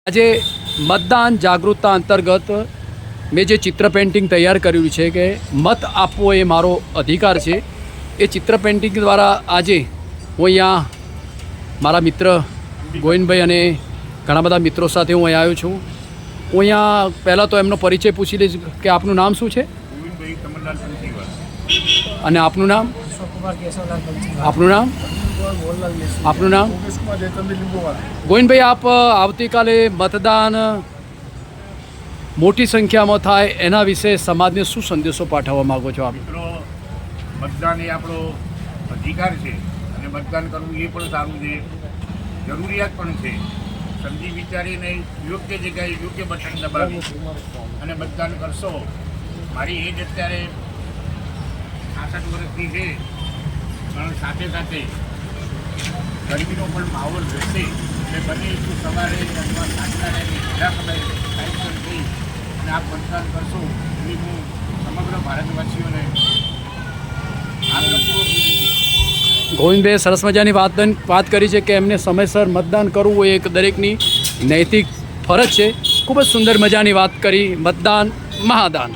આજે મતદાન જાગૃતતા અંતર્ગત મેં જે ચિત્ર પેઇન્ટિંગ તૈયાર કર્યું છે કે મત આપવો એ મારો અધિકાર છે, એ ચિત્ર પેઇન્ટિંગ દ્વારા આજે હું અહીંયા મારા મિત્ર ગોવિંદભાઈ અને ઘણા બધા મિત્રો સાથે હું અહીંયા આવ્યો છું। હું અહીંયા પહેલાં તો એમનો પરિચય પૂછી લઈશ કે આપનું નામ શું છે અને આપનું નામ? આપનું નામ? આપનું નામ? ગોવિંદભાઈ, આપ આવતીકાલે મતદાન મોટી સંખ્યામાં થાય એના વિશે સમાજને શું સંદેશો પાઠવવા માગો છો આપ? મિત્રો, મતદાન એ આપણો અધિકાર છે અને મતદાન કરવું એ પણ સારું છે, જરૂરિયાત પણ છે। સમજી વિચારીને યોગ્ય જગ્યાએ યોગ્ય બટન દબાવી અને મતદાન કરશો। મારી એજ અત્યારે 66 વર્ષની છે, પણ સાથે સાથે ગરમીનો પણ માહોલ રહેશે એટલે બને એટલું સવારે અથવા સાંજના ટાઈમે બધા સમયે ટાઈમસર થઈ અને આપ મતદાન કરશો એવી હું સમગ્ર ભારતવાસીઓને ગોવિંદભાઈએ સરસ મજાની વાત કરી છે કે એમને સમયસર મતદાન કરવું એ એક દરેકની નૈતિક ફરજ છે। ખૂબ જ સુંદર મજાની વાત કરી। મતદાન મહાદાન।